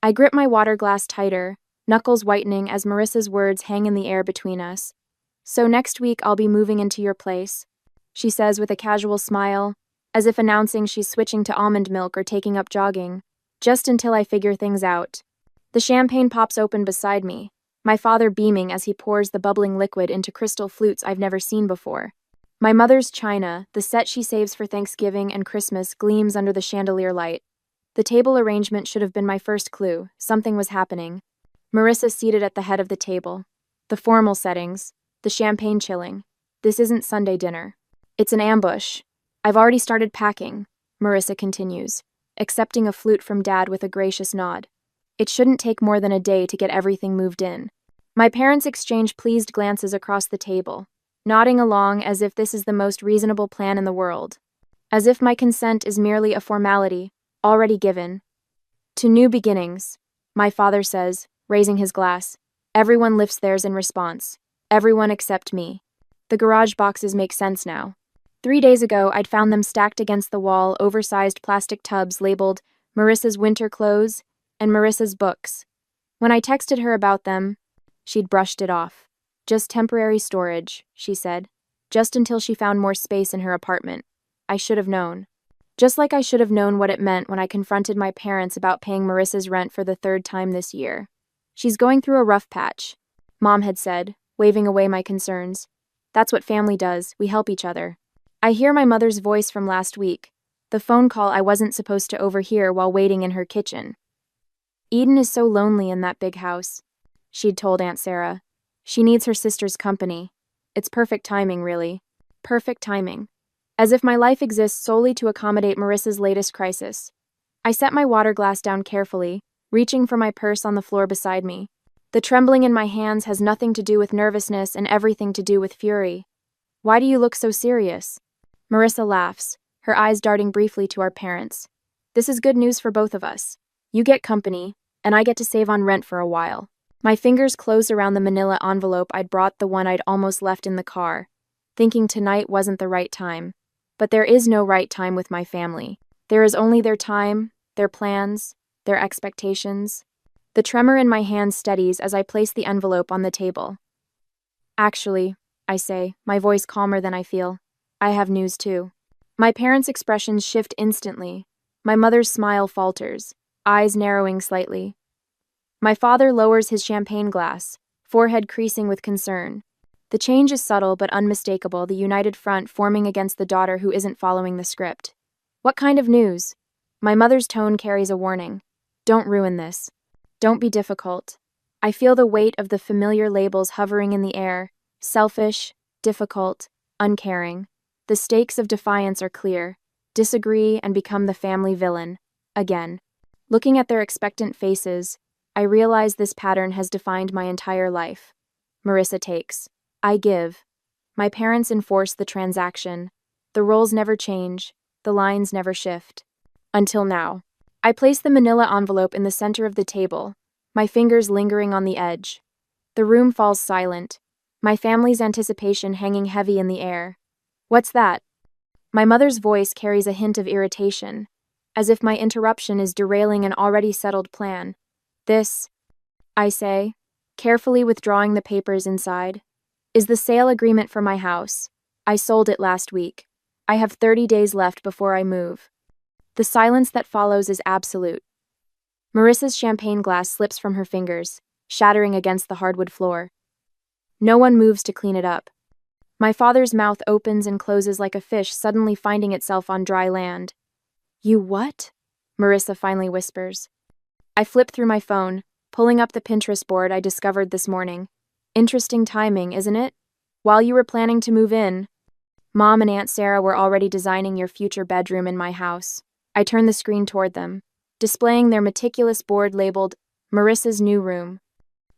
I grip my water glass tighter, knuckles whitening as Marissa's words hang in the air between us. So next week I'll be moving into your place, she says with a casual smile, as if announcing she's switching to almond milk or taking up jogging, just until I figure things out. The champagne pops open beside me, my father beaming as he pours the bubbling liquid into crystal flutes I've never seen before. My mother's china, the set she saves for Thanksgiving and Christmas, gleams under the chandelier light. The table arrangement should have been my first clue. Something was happening. Marissa seated at the head of the table. The formal settings, the champagne chilling. This isn't Sunday dinner. It's an ambush. I've already started packing, Marissa continues, accepting a flute from Dad with a gracious nod. It shouldn't take more than a day to get everything moved in. My parents exchange pleased glances across the table, nodding along as if this is the most reasonable plan in the world. As if my consent is merely a formality, already given. To new beginnings, my father says, raising his glass. Everyone lifts theirs in response. Everyone except me. The garage boxes make sense now. 3 days ago, I'd found them stacked against the wall, oversized plastic tubs labeled Marissa's winter clothes and Marissa's books. When I texted her about them, she'd brushed it off. Just temporary storage, she said. Just until she found more space in her apartment. I should have known. Just like I should have known what it meant when I confronted my parents about paying Marissa's rent for the 3rd time this year. She's going through a rough patch, Mom had said, waving away my concerns. That's what family does, we help each other. I hear my mother's voice from last week, the phone call I wasn't supposed to overhear while waiting in her kitchen. Eden is so lonely in that big house, she'd told Aunt Sarah. She needs her sister's company. It's perfect timing, really. Perfect timing. As if my life exists solely to accommodate Marissa's latest crisis. I set my water glass down carefully, reaching for my purse on the floor beside me. The trembling in my hands has nothing to do with nervousness and everything to do with fury. Why do you look so serious? Marissa laughs, her eyes darting briefly to our parents. This is good news for both of us. You get company, and I get to save on rent for a while. My fingers closed around the manila envelope I'd brought, the one I'd almost left in the car, thinking tonight wasn't the right time. But there is no right time with my family. There is only their time, their plans, their expectations. The tremor in my hand steadies as I place the envelope on the table. Actually, I say, my voice calmer than I feel. I have news too. My parents' expressions shift instantly. My mother's smile falters, eyes narrowing slightly. My father lowers his champagne glass, forehead creasing with concern. The change is subtle but unmistakable, the united front forming against the daughter who isn't following the script. What kind of news? My mother's tone carries a warning. Don't ruin this. Don't be difficult. I feel the weight of the familiar labels hovering in the air. Selfish, difficult, uncaring. The stakes of defiance are clear. Disagree and become the family villain. Again. Looking at their expectant faces, I realize this pattern has defined my entire life. Marissa takes. I give. My parents enforce the transaction. The roles never change. The lines never shift. Until now. I place the manila envelope in the center of the table, my fingers lingering on the edge. The room falls silent, my family's anticipation hanging heavy in the air. What's that? My mother's voice carries a hint of irritation, as if my interruption is derailing an already settled plan. This, I say, carefully withdrawing the papers inside, is the sale agreement for my house. I sold it last week. I have 30 days left before I move. The silence that follows is absolute. Marissa's champagne glass slips from her fingers, shattering against the hardwood floor. No one moves to clean it up. My father's mouth opens and closes like a fish suddenly finding itself on dry land. You what? Marissa finally whispers. I flip through my phone, pulling up the Pinterest board I discovered this morning. Interesting timing, isn't it? While you were planning to move in, Mom and Aunt Sarah were already designing your future bedroom in my house. I turn the screen toward them, displaying their meticulous board labeled Marissa's new room.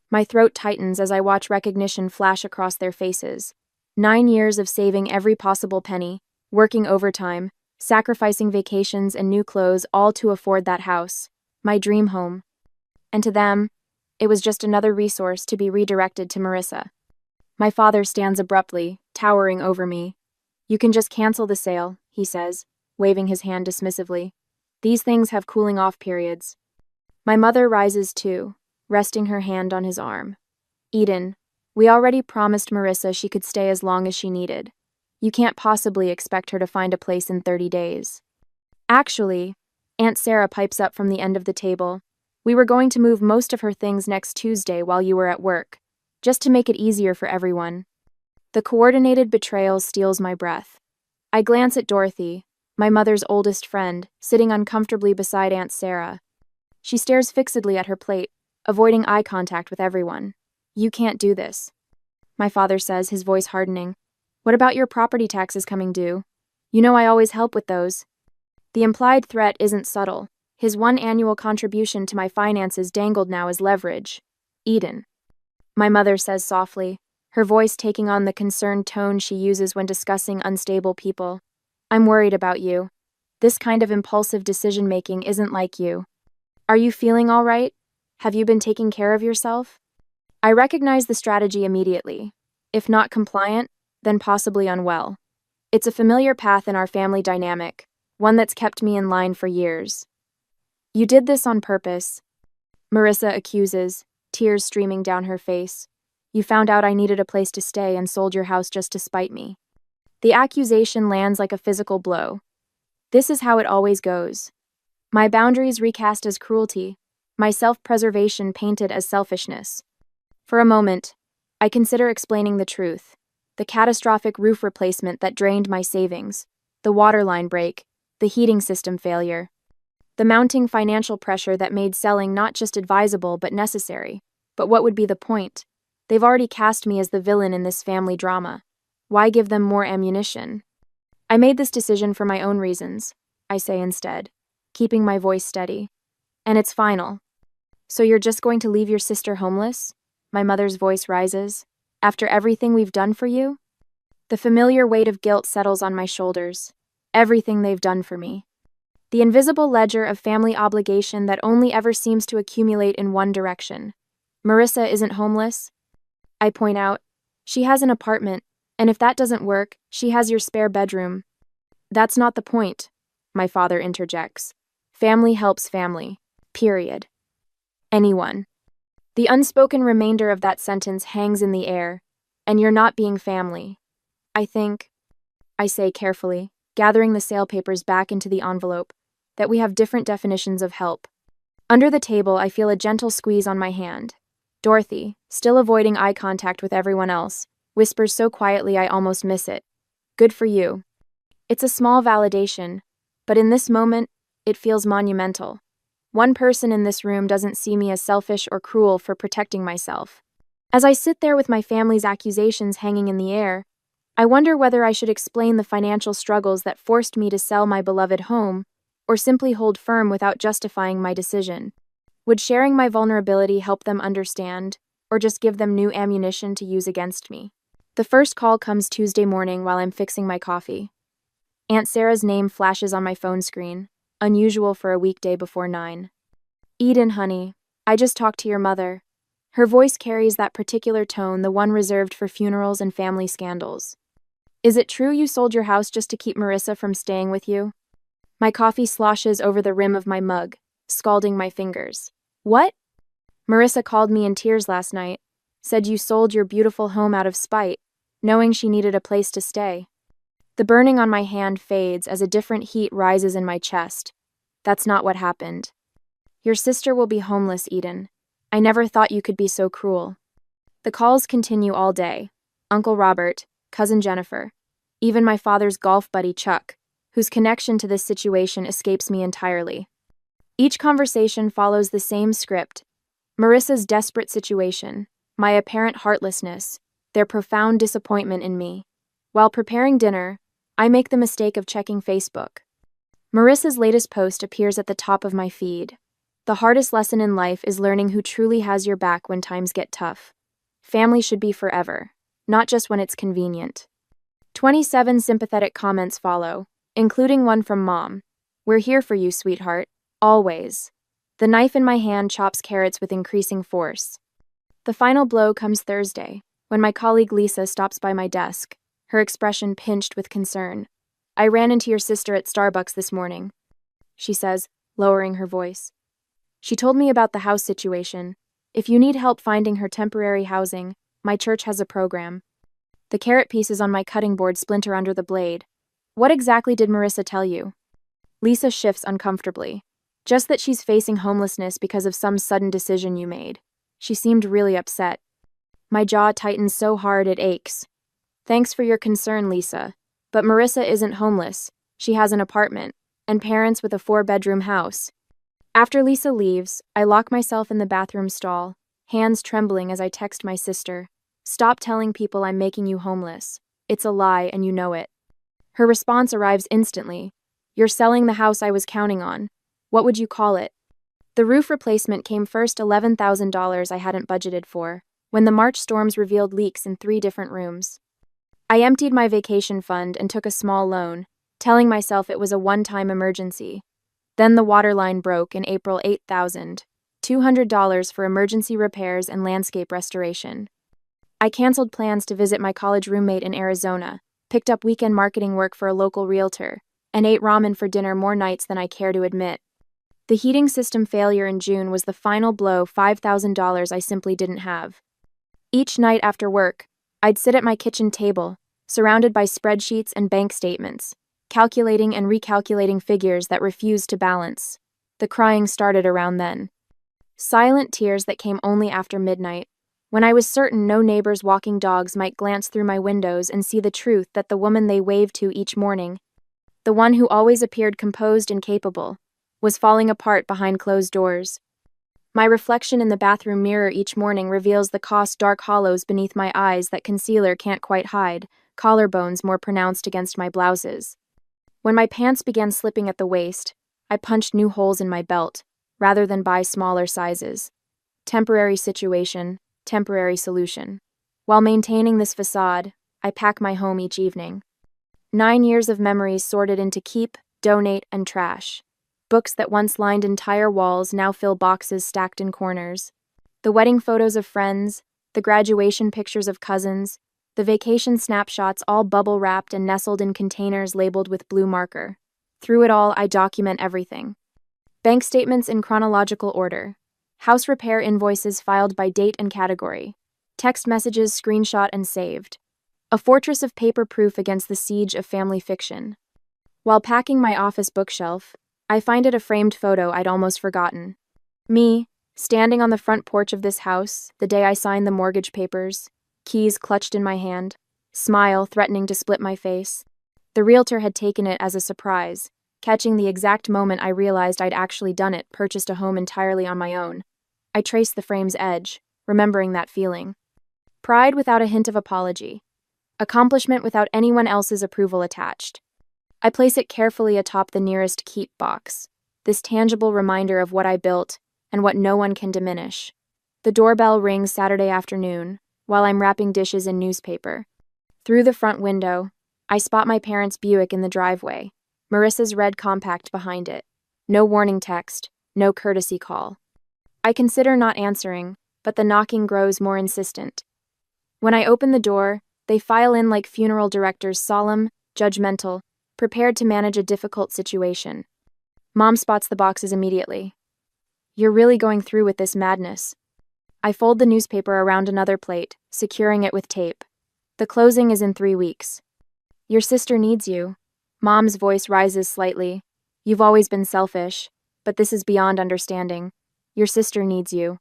My throat tightens as I watch recognition flash across their faces. 9 years of saving every possible penny, working overtime, sacrificing vacations and new clothes, all to afford that house, my dream home. And to them, it was just another resource to be redirected to Marissa. My father stands abruptly, towering over me. You can just cancel the sale, he says, waving his hand dismissively. These things have cooling off periods. My mother rises too, resting her hand on his arm. Eden, we already promised Marissa she could stay as long as she needed. You can't possibly expect her to find a place in 30 days. Actually, Aunt Sarah pipes up from the end of the table. We were going to move most of her things next Tuesday while you were at work, just to make it easier for everyone. The coordinated betrayal steals my breath. I glance at Dorothy, my mother's oldest friend, sitting uncomfortably beside Aunt Sarah. She stares fixedly at her plate, avoiding eye contact with everyone. You can't do this, my father says, his voice hardening. What about your property taxes coming due? You know I always help with those. The implied threat isn't subtle. His one annual contribution to my finances dangled now as leverage. Eden, my mother says softly, her voice taking on the concerned tone she uses when discussing unstable people. I'm worried about you. This kind of impulsive decision-making isn't like you. Are you feeling all right? Have you been taking care of yourself? I recognize the strategy immediately. If not compliant, then possibly unwell. It's a familiar path in our family dynamic, one that's kept me in line for years. You did this on purpose, Marissa accuses, tears streaming down her face. You found out I needed a place to stay and sold your house just to spite me. The accusation lands like a physical blow. This is how it always goes. My boundaries recast as cruelty, my self-preservation painted as selfishness. For a moment, I consider explaining the truth. The catastrophic roof replacement that drained my savings, the water line break, the heating system failure. The mounting financial pressure that made selling not just advisable but necessary. But what would be the point? They've already cast me as the villain in this family drama. Why give them more ammunition? I made this decision for my own reasons, I say instead, keeping my voice steady. And it's final. So you're just going to leave your sister homeless? My mother's voice rises. After everything we've done for you? The familiar weight of guilt settles on my shoulders. Everything they've done for me. The invisible ledger of family obligation that only ever seems to accumulate in one direction. Marissa isn't homeless, I point out. She has an apartment, and if that doesn't work, she has your spare bedroom. That's not the point, my father interjects. Family helps family. Period. Anyone. The unspoken remainder of that sentence hangs in the air, and you're not being family. I think, I say carefully, gathering the sale papers back into the envelope, that we have different definitions of help. Under the table, I feel a gentle squeeze on my hand. Dorothy, still avoiding eye contact with everyone else, whispers so quietly I almost miss it. Good for you. It's a small validation, but in this moment, it feels monumental. One person in this room doesn't see me as selfish or cruel for protecting myself. As I sit there with my family's accusations hanging in the air, I wonder whether I should explain the financial struggles that forced me to sell my beloved home, or simply hold firm without justifying my decision. Would sharing my vulnerability help them understand, or just give them new ammunition to use against me? The first call comes Tuesday morning while I'm fixing my coffee. Aunt Sarah's name flashes on my phone screen, unusual for a weekday before 9. Eden, honey, I just talked to your mother. Her voice carries that particular tone, the one reserved for funerals and family scandals. Is it true you sold your house just to keep Marissa from staying with you? My coffee sloshes over the rim of my mug, scalding my fingers. What? Marissa called me in tears last night, said you sold your beautiful home out of spite, knowing she needed a place to stay. The burning on my hand fades as a different heat rises in my chest. That's not what happened. Your sister will be homeless, Eden. I never thought you could be so cruel. The calls continue all day. Uncle Robert, Cousin Jennifer, even my father's golf buddy Chuck, whose connection to this situation escapes me entirely. Each conversation follows the same script. Marissa's desperate situation, my apparent heartlessness, their profound disappointment in me. While preparing dinner, I make the mistake of checking Facebook. Marissa's latest post appears at the top of my feed. The hardest lesson in life is learning who truly has your back when times get tough. Family should be forever, not just when it's convenient. 27 sympathetic comments follow, including one from Mom. We're here for you, sweetheart. Always. The knife in my hand chops carrots with increasing force. The final blow comes Thursday, when my colleague Lisa stops by my desk, her expression pinched with concern. I ran into your sister at Starbucks this morning, she says, lowering her voice. She told me about the house situation. If you need help finding her temporary housing, my church has a program. The carrot pieces on my cutting board splinter under the blade. What exactly did Marissa tell you? Lisa shifts uncomfortably. Just that she's facing homelessness because of some sudden decision you made. She seemed really upset. My jaw tightens so hard it aches. Thanks for your concern, Lisa. But Marissa isn't homeless. She has an apartment, and parents with a 4-bedroom house. After Lisa leaves, I lock myself in the bathroom stall, hands trembling as I text my sister. Stop telling people I'm making you homeless. It's a lie and you know it. Her response arrives instantly. You're selling the house I was counting on. What would you call it? The roof replacement came first, $11,000 I hadn't budgeted for, when the March storms revealed leaks in 3 different rooms. I emptied my vacation fund and took a small loan, telling myself it was a one-time emergency. Then the water line broke in April. $8,200 for emergency repairs and landscape restoration. I canceled plans to visit my college roommate in Arizona, picked up weekend marketing work for a local realtor, and ate ramen for dinner more nights than I care to admit. The heating system failure in June was the final blow, $5,000 I simply didn't have. Each night after work, I'd sit at my kitchen table, surrounded by spreadsheets and bank statements, calculating and recalculating figures that refused to balance. The crying started around then. Silent tears that came only after midnight, when I was certain no neighbors walking dogs might glance through my windows and see the truth that the woman they waved to each morning, the one who always appeared composed and capable, was falling apart behind closed doors. My reflection in the bathroom mirror each morning reveals the caused dark hollows beneath my eyes that concealer can't quite hide, collarbones more pronounced against my blouses. When my pants began slipping at the waist, I punched new holes in my belt, rather than buy smaller sizes. Temporary situation, temporary solution. While maintaining this facade, I pack my home each evening. 9 years of memories sorted into keep, donate, and trash. Books that once lined entire walls now fill boxes stacked in corners. The wedding photos of friends, the graduation pictures of cousins, the vacation snapshots all bubble-wrapped and nestled in containers labeled with blue marker. Through it all, I document everything. Bank statements in chronological order. House repair invoices filed by date and category. Text messages screenshot and saved. A fortress of paper proof against the siege of family fiction. While packing my office bookshelf, I find it a framed photo I'd almost forgotten. Me, standing on the front porch of this house, the day I signed the mortgage papers, keys clutched in my hand, smile threatening to split my face. The realtor had taken it as a surprise, catching the exact moment I realized I'd actually done it, purchased a home entirely on my own. I traced the frame's edge, remembering that feeling. Pride without a hint of apology. Accomplishment without anyone else's approval attached. I place it carefully atop the nearest keep box, this tangible reminder of what I built and what no one can diminish. The doorbell rings Saturday afternoon, while I'm wrapping dishes in newspaper. Through the front window, I spot my parents' Buick in the driveway, Marissa's red compact behind it. No warning text, no courtesy call. I consider not answering, but the knocking grows more insistent. When I open the door, they file in like funeral directors, solemn, judgmental, prepared to manage a difficult situation. Mom spots the boxes immediately. You're really going through with this madness. I fold the newspaper around another plate, securing it with tape. The closing is in 3 weeks. Your sister needs you. Mom's voice rises slightly. You've always been selfish, but this is beyond understanding. Your sister needs you.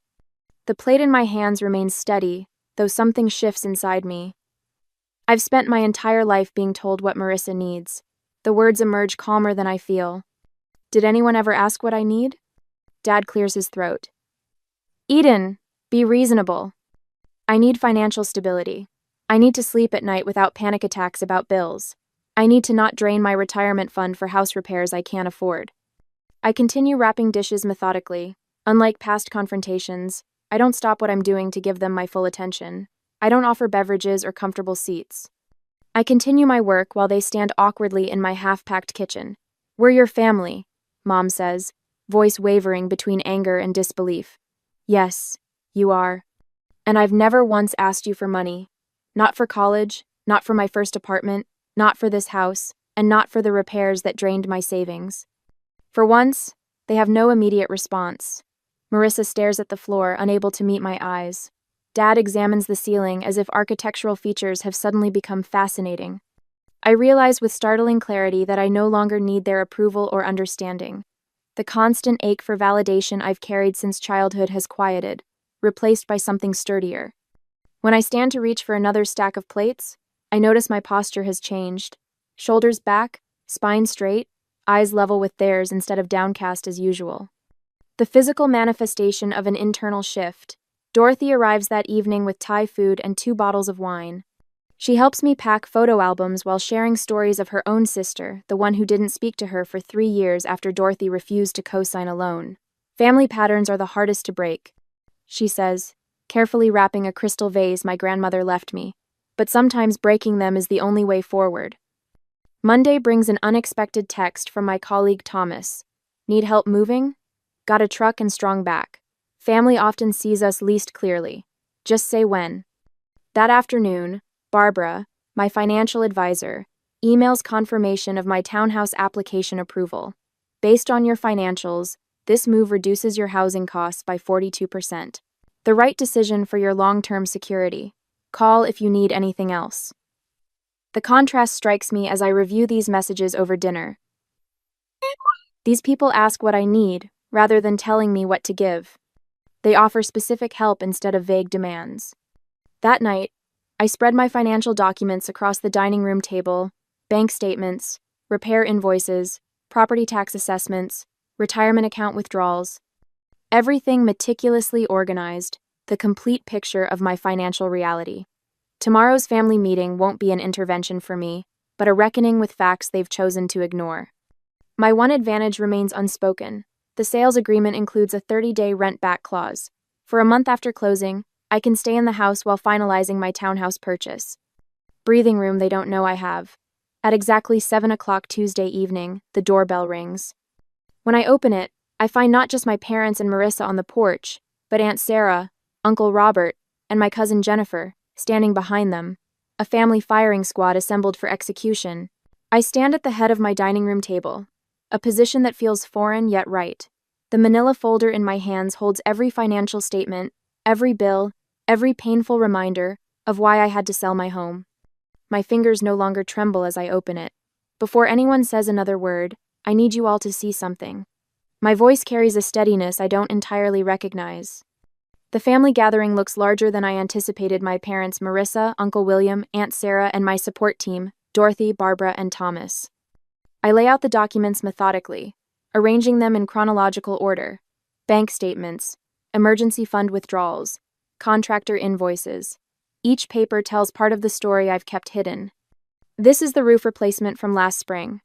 The plate in my hands remains steady, though something shifts inside me. I've spent my entire life being told what Marissa needs. The words emerge calmer than I feel. Did anyone ever ask what I need? Dad clears his throat. Eden, be reasonable. I need financial stability. I need to sleep at night without panic attacks about bills. I need to not drain my retirement fund for house repairs I can't afford. I continue wrapping dishes methodically. Unlike past confrontations, I don't stop what I'm doing to give them my full attention. I don't offer beverages or comfortable seats. I continue my work while they stand awkwardly in my half-packed kitchen. We're your family, Mom says, voice wavering between anger and disbelief. Yes, you are. And I've never once asked you for money. Not for college, not for my first apartment, not for this house, and not for the repairs that drained my savings. For once, they have no immediate response. Marissa stares at the floor, unable to meet my eyes. Dad examines the ceiling as if architectural features have suddenly become fascinating. I realize with startling clarity that I no longer need their approval or understanding. The constant ache for validation I've carried since childhood has quieted, replaced by something sturdier. When I stand to reach for another stack of plates, I notice my posture has changed. Shoulders back, spine straight, eyes level with theirs instead of downcast as usual. The physical manifestation of an internal shift. Dorothy arrives that evening with Thai food and 2 bottles of wine. She helps me pack photo albums while sharing stories of her own sister, the one who didn't speak to her for 3 years after Dorothy refused to co-sign a loan. Family patterns are the hardest to break, she says, carefully wrapping a crystal vase my grandmother left me. But sometimes breaking them is the only way forward. Monday brings an unexpected text from my colleague Thomas. Need help moving? Got a truck and strong back. Family often sees us least clearly. Just say when. That afternoon, Barbara, my financial advisor, emails confirmation of my townhouse application approval. Based on your financials, this move reduces your housing costs by 42%. The right decision for your long-term security. Call if you need anything else. The contrast strikes me as I review these messages over dinner. These people ask what I need, rather than telling me what to give. They offer specific help instead of vague demands. That night, I spread my financial documents across the dining room table: bank statements, repair invoices, property tax assessments, retirement account withdrawals. Everything meticulously organized, the complete picture of my financial reality. Tomorrow's family meeting won't be an intervention for me, but a reckoning with facts they've chosen to ignore. My one advantage remains unspoken. The sales agreement includes a 30-day rent-back clause. For a month after closing, I can stay in the house while finalizing my townhouse purchase. Breathing room they don't know I have. At exactly 7 o'clock Tuesday evening, the doorbell rings. When I open it, I find not just my parents and Marissa on the porch, but Aunt Sarah, Uncle Robert, and my cousin Jennifer, standing behind them, a family firing squad assembled for execution. I stand at the head of my dining room table, a position that feels foreign yet right. The manila folder in my hands holds every financial statement, every bill, every painful reminder of why I had to sell my home. My fingers no longer tremble as I open it. Before anyone says another word, I need you all to see something. My voice carries a steadiness I don't entirely recognize. The family gathering looks larger than I anticipated. My parents, Marissa, Uncle William, Aunt Sarah, and my support team, Dorothy, Barbara, and Thomas. I lay out the documents methodically, arranging them in chronological order: bank statements, emergency fund withdrawals, contractor invoices. Each paper tells part of the story I've kept hidden. This is the roof replacement from last spring.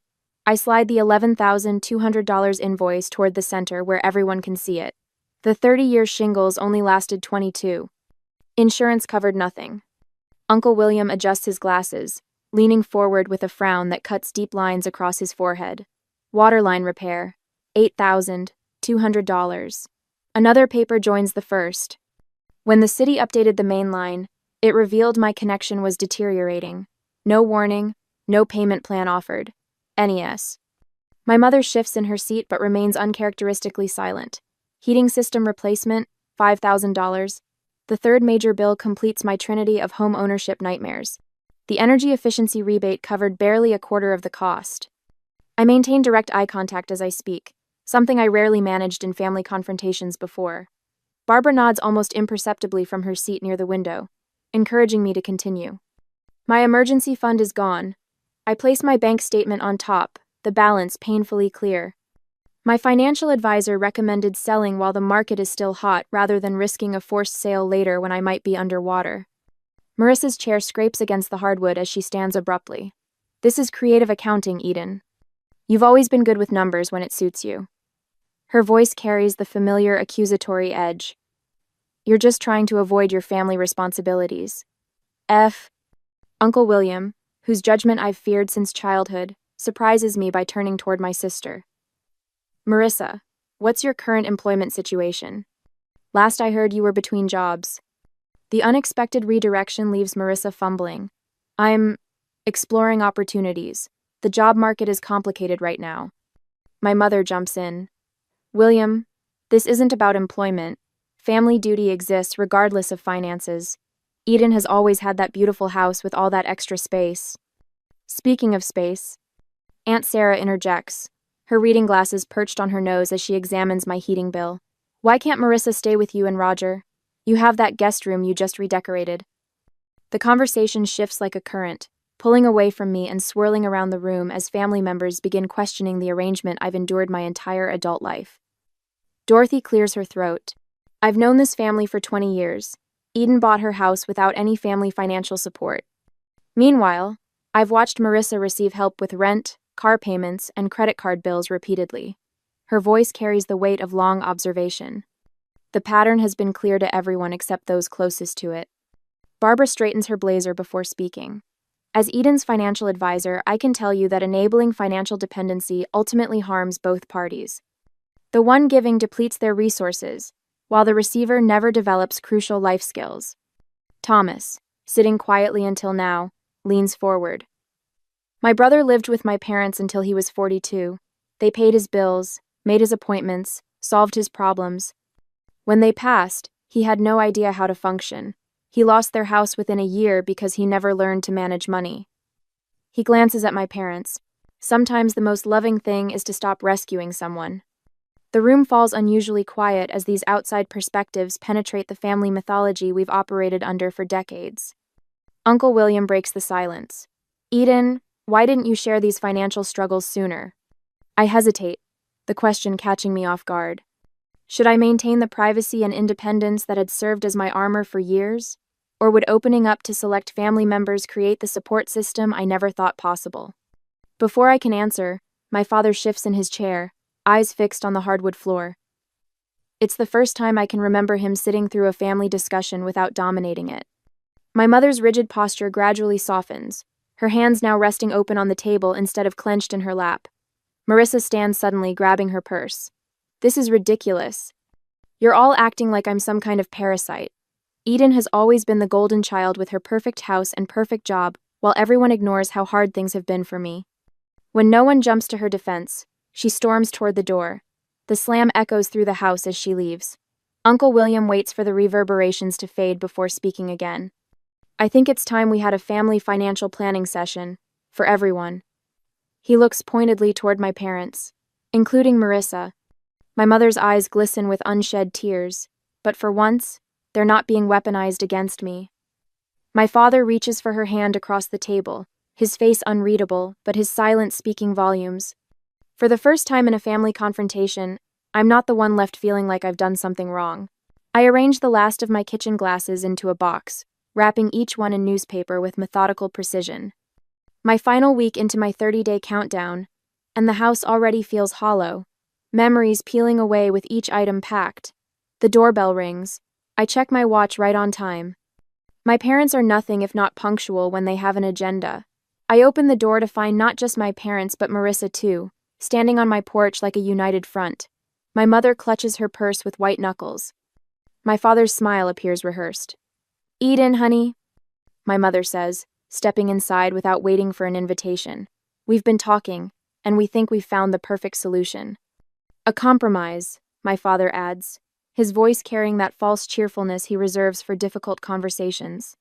I slide the $11,200 invoice toward the center where everyone can see it. The 30-year shingles only lasted 22. Insurance covered nothing. Uncle William adjusts his glasses, leaning forward with a frown that cuts deep lines across his forehead. Waterline repair, $8,200. Another paper joins the first. When the city updated the main line, it revealed my connection was deteriorating. No warning, no payment plan offered. NES. My mother shifts in her seat but remains uncharacteristically silent. Heating system replacement, $5,000. The third major bill completes my trinity of home ownership nightmares. The energy efficiency rebate covered barely a quarter of the cost. I maintain direct eye contact as I speak, something I rarely managed in family confrontations before. Barbara nods almost imperceptibly from her seat near the window, encouraging me to continue. My emergency fund is gone. I place my bank statement on top, the balance painfully clear. My financial advisor recommended selling while the market is still hot rather than risking a forced sale later when I might be underwater. Marissa's chair scrapes against the hardwood as she stands abruptly. This is creative accounting, Eden. You've always been good with numbers when it suits you. Her voice carries the familiar accusatory edge. You're just trying to avoid your family responsibilities. Uncle William, whose judgment I've feared since childhood, surprises me by turning toward my sister. Marissa, what's your current employment situation? Last I heard you were between jobs. The unexpected redirection leaves Marissa fumbling. I'm exploring opportunities. The job market is complicated right now. My mother jumps in. William, This isn't about employment. Family duty exists regardless of finances. Eden has always had that beautiful house with all that extra space. Speaking of space, Aunt Sarah interjects, her reading glasses perched on her nose as she examines my heating bill. Why can't Marissa stay with you and Roger? You have that guest room you just redecorated. The conversation shifts like a current, pulling away from me and swirling around the room as family members begin questioning the arrangement I've endured my entire adult life. Dorothy clears her throat. I've known this family for 20 years. Eden bought her house without any family financial support. Meanwhile, I've watched Marissa receive help with rent, car payments, and credit card bills repeatedly. Her voice carries the weight of long observation. The pattern has been clear to everyone except those closest to it. Barbara straightens her blazer before speaking. As Eden's financial advisor, I can tell you that enabling financial dependency ultimately harms both parties. The one giving depletes their resources, while the receiver never develops crucial life skills. Thomas, sitting quietly until now, leans forward. My brother lived with my parents until he was 42. They paid his bills, made his appointments, solved his problems. When they passed, he had no idea how to function. He lost their house within a year because he never learned to manage money. He glances at my parents. Sometimes the most loving thing is to stop rescuing someone. The room falls unusually quiet as these outside perspectives penetrate the family mythology we've operated under for decades. Uncle William breaks the silence. Eden, why didn't you share these financial struggles sooner? I hesitate, the question catching me off guard. Should I maintain the privacy and independence that had served as my armor for years? Or would opening up to select family members create the support system I never thought possible? Before I can answer, my father shifts in his chair, eyes fixed on the hardwood floor. It's the first time I can remember him sitting through a family discussion without dominating it. My mother's rigid posture gradually softens, her hands now resting open on the table instead of clenched in her lap. Marissa stands suddenly, grabbing her purse. This is ridiculous. You're all acting like I'm some kind of parasite. Eden has always been the golden child with her perfect house and perfect job, while everyone ignores how hard things have been for me. When no one jumps to her defense, she storms toward the door. The slam echoes through the house as she leaves. Uncle William waits for the reverberations to fade before speaking again. I think it's time we had a family financial planning session, for everyone. He looks pointedly toward my parents, including Marissa. My mother's eyes glisten with unshed tears, but for once, they're not being weaponized against me. My father reaches for her hand across the table, his face unreadable, but his silence speaking volumes. For the first time in a family confrontation, I'm not the one left feeling like I've done something wrong. I arrange the last of my kitchen glasses into a box, wrapping each one in newspaper with methodical precision. My final week into my 30-day countdown, and the house already feels hollow, memories peeling away with each item packed. The doorbell rings. I check my watch right on time. My parents are nothing if not punctual when they have an agenda. I open the door to find not just my parents but Marissa too, standing on my porch like a united front. My mother clutches her purse with white knuckles. My father's smile appears rehearsed. Eden, honey, my mother says, stepping inside without waiting for an invitation. We've been talking, and we think we've found the perfect solution. A compromise, my father adds, his voice carrying that false cheerfulness he reserves for difficult conversations.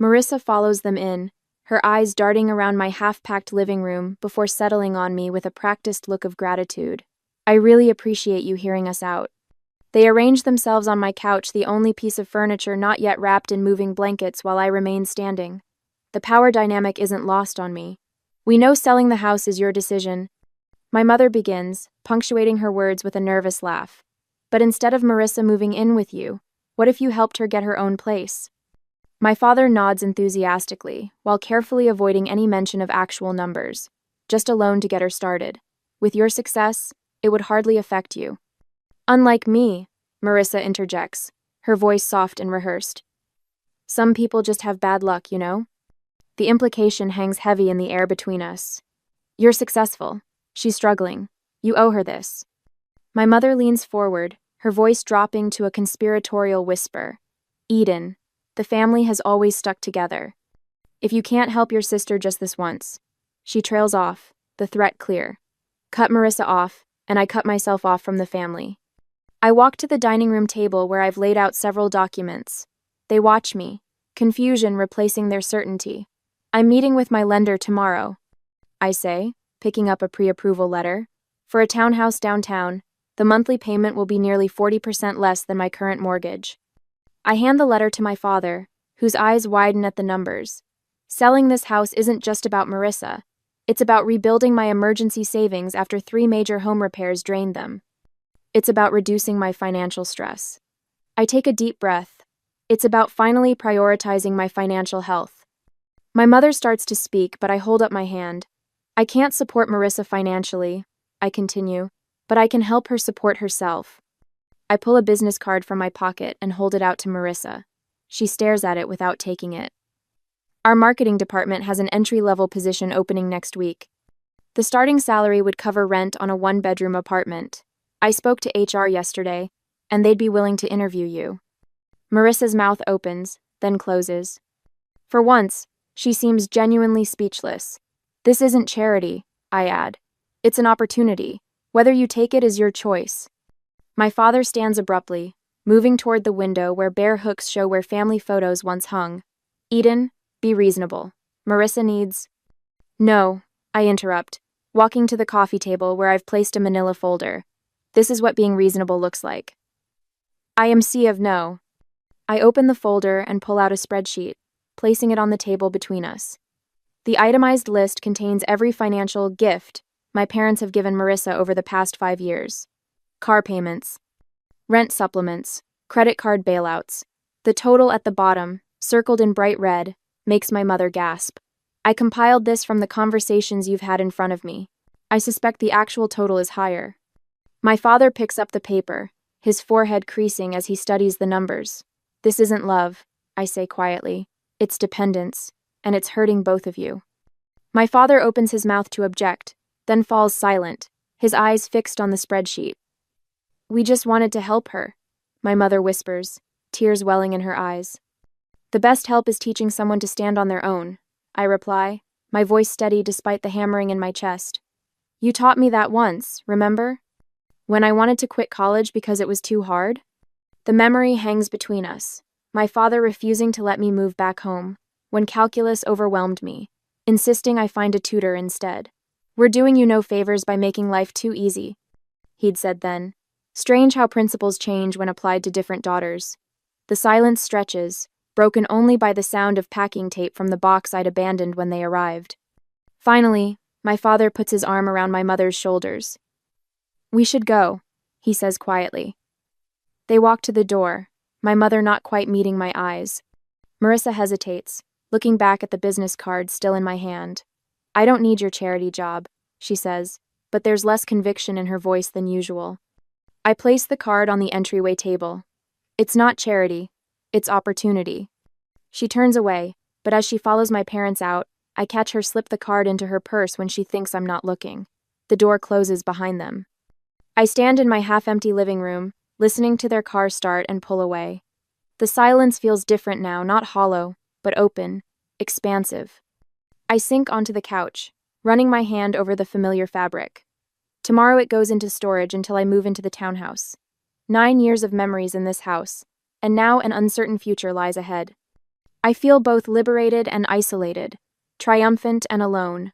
Marissa follows them in, her eyes darting around my half-packed living room before settling on me with a practiced look of gratitude. I really appreciate you hearing us out. They arrange themselves on my couch, the only piece of furniture not yet wrapped in moving blankets, while I remain standing. The power dynamic isn't lost on me. We know selling the house is your decision. My mother begins, punctuating her words with a nervous laugh. But instead of Marissa moving in with you, what if you helped her get her own place? My father nods enthusiastically, while carefully avoiding any mention of actual numbers. Just a loan to get her started. With your success, it would hardly affect you. Unlike me, Marissa interjects, her voice soft and rehearsed. Some people just have bad luck, you know? The implication hangs heavy in the air between us. You're successful. She's struggling. You owe her this. My mother leans forward, her voice dropping to a conspiratorial whisper. Eden, the family has always stuck together. If you can't help your sister just this once. She trails off, the threat clear. Cut Marissa off, and I cut myself off from the family. I walk to the dining room table where I've laid out several documents. They watch me, confusion replacing their certainty. I'm meeting with my lender tomorrow, I say, picking up a pre-approval letter. For a townhouse downtown, the monthly payment will be nearly 40% less than my current mortgage. I hand the letter to my father, whose eyes widen at the numbers. Selling this house isn't just about Marissa. It's about rebuilding my emergency savings after 3 major home repairs drained them. It's about reducing my financial stress. I take a deep breath. It's about finally prioritizing my financial health. My mother starts to speak, but I hold up my hand. I can't support Marissa financially, I continue, but I can help her support herself. I pull a business card from my pocket and hold it out to Marissa. She stares at it without taking it. Our marketing department has an entry-level position opening next week. The starting salary would cover rent on a 1-bedroom apartment. I spoke to HR yesterday, and they'd be willing to interview you. Marissa's mouth opens, then closes. For once, she seems genuinely speechless. This isn't charity, I add. It's an opportunity. Whether you take it is your choice. My father stands abruptly, moving toward the window where bare hooks show where family photos once hung. Eden, be reasonable. Marissa needs... No, I interrupt, walking to the coffee table where I've placed a manila folder. This is what being reasonable looks like. IMC of no. I open the folder and pull out a spreadsheet, placing it on the table between us. The itemized list contains every financial gift my parents have given Marissa over the past 5 years. Car payments, rent supplements, credit card bailouts. The total at the bottom, circled in bright red, makes my mother gasp. I compiled this from the conversations you've had in front of me. I suspect the actual total is higher. My father picks up the paper, his forehead creasing as he studies the numbers. This isn't love, I say quietly. It's dependence, and it's hurting both of you. My father opens his mouth to object, then falls silent, his eyes fixed on the spreadsheet. We just wanted to help her, my mother whispers, tears welling in her eyes. The best help is teaching someone to stand on their own, I reply, my voice steady despite the hammering in my chest. You taught me that once, remember? When I wanted to quit college because it was too hard? The memory hangs between us, my father refusing to let me move back home, when calculus overwhelmed me, insisting I find a tutor instead. We're doing you no favors by making life too easy, he'd said then. Strange how principles change when applied to different daughters. The silence stretches, broken only by the sound of packing tape from the box I'd abandoned when they arrived. Finally, my father puts his arm around my mother's shoulders. We should go, he says quietly. They walk to the door, my mother not quite meeting my eyes. Marissa hesitates, looking back at the business card still in my hand. I don't need your charity job, she says, but there's less conviction in her voice than usual. I place the card on the entryway table. It's not charity, it's opportunity. She turns away, but as she follows my parents out, I catch her slip the card into her purse when she thinks I'm not looking. The door closes behind them. I stand in my half-empty living room, listening to their car start and pull away. The silence feels different now, not hollow, but open, expansive. I sink onto the couch, running my hand over the familiar fabric. Tomorrow it goes into storage until I move into the townhouse. 9 years of memories in this house, and now an uncertain future lies ahead. I feel both liberated and isolated, triumphant and alone.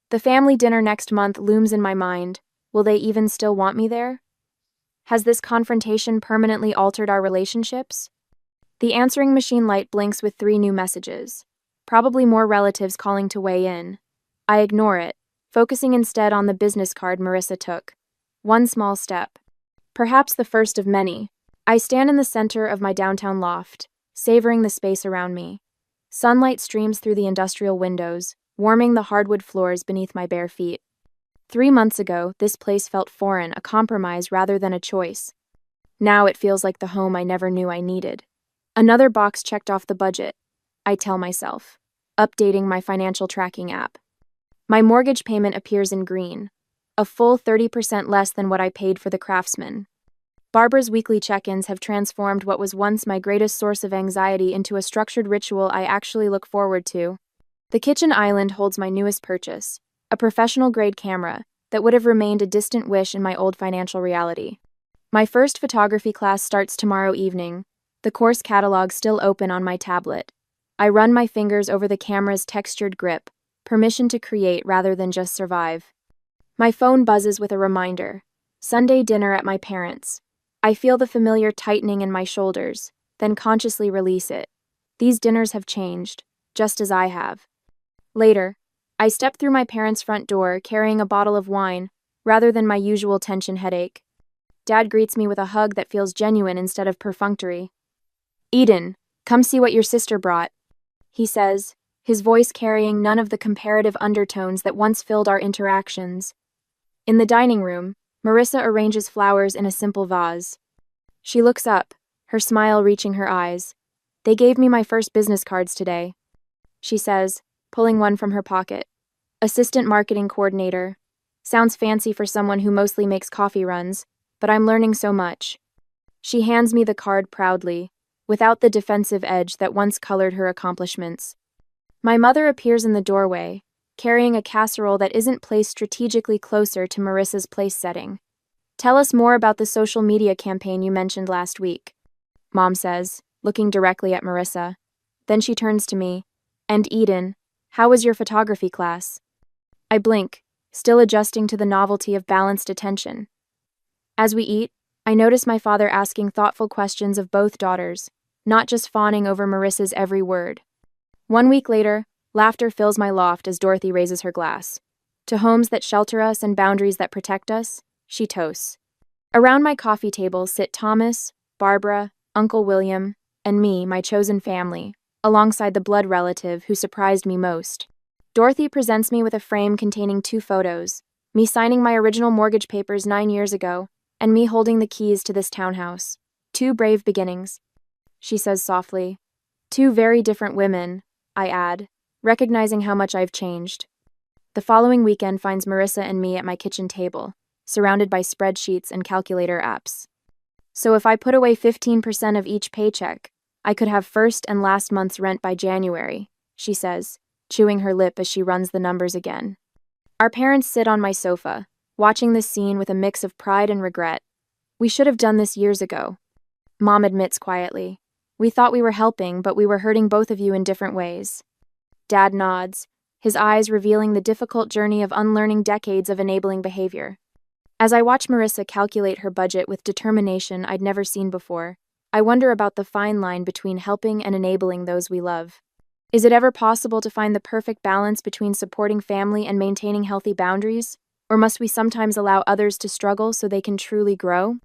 The family dinner next month looms in my mind. Will they even still want me there? Has this confrontation permanently altered our relationships? The answering machine light blinks with 3 new messages. Probably more relatives calling to weigh in. I ignore it, focusing instead on the business card Marissa took. One small step. Perhaps the first of many. I stand in the center of my downtown loft, savoring the space around me. Sunlight streams through the industrial windows, warming the hardwood floors beneath my bare feet. 3 months ago, this place felt foreign, a compromise rather than a choice. Now it feels like the home I never knew I needed. Another box checked off the budget, I tell myself, updating my financial tracking app. My mortgage payment appears in green, a full 30% less than what I paid for the Craftsman. Barbara's weekly check-ins have transformed what was once my greatest source of anxiety into a structured ritual I actually look forward to. The kitchen island holds my newest purchase, a professional-grade camera that would have remained a distant wish in my old financial reality. My first photography class starts tomorrow evening, the course catalog still open on my tablet. I run my fingers over the camera's textured grip, permission to create rather than just survive. My phone buzzes with a reminder. Sunday dinner at my parents'. I feel the familiar tightening in my shoulders, then consciously release it. These dinners have changed, just as I have. Later, I step through my parents' front door carrying a bottle of wine, rather than my usual tension headache. Dad greets me with a hug that feels genuine instead of perfunctory. "Eden, come see what your sister brought," he says, his voice carrying none of the comparative undertones that once filled our interactions. In the dining room, Marissa arranges flowers in a simple vase. She looks up, her smile reaching her eyes. "They gave me my first business cards today," she says, pulling one from her pocket. "Assistant marketing coordinator. Sounds fancy for someone who mostly makes coffee runs, but I'm learning so much." She hands me the card proudly, without the defensive edge that once colored her accomplishments. My mother appears in the doorway, carrying a casserole that isn't placed strategically closer to Marissa's place setting. "Tell us more about the social media campaign you mentioned last week," Mom says, looking directly at Marissa. Then she turns to me. "And Eden, how was your photography class?" I blink, still adjusting to the novelty of balanced attention. As we eat, I notice my father asking thoughtful questions of both daughters, not just fawning over Marissa's every word. 1 week later, laughter fills my loft as Dorothy raises her glass. "To homes that shelter us and boundaries that protect us," she toasts. Around my coffee table sit Thomas, Barbara, Uncle William, and me, my chosen family, alongside the blood relative who surprised me most. Dorothy presents me with a frame containing 2 photos, me signing my original mortgage papers 9 years ago, and me holding the keys to this townhouse. 2 brave beginnings, she says softly. 2 very different women, I add, recognizing how much I've changed. The following weekend finds Marissa and me at my kitchen table, surrounded by spreadsheets and calculator apps. "So if I put away 15% of each paycheck, I could have first and last month's rent by January," she says, chewing her lip as she runs the numbers again. Our parents sit on my sofa, watching this scene with a mix of pride and regret. "We should have done this years ago," Mom admits quietly. "We thought we were helping, but we were hurting both of you in different ways." Dad nods, his eyes revealing the difficult journey of unlearning decades of enabling behavior. As I watch Marissa calculate her budget with determination I'd never seen before, I wonder about the fine line between helping and enabling those we love. Is it ever possible to find the perfect balance between supporting family and maintaining healthy boundaries? Or must we sometimes allow others to struggle so they can truly grow?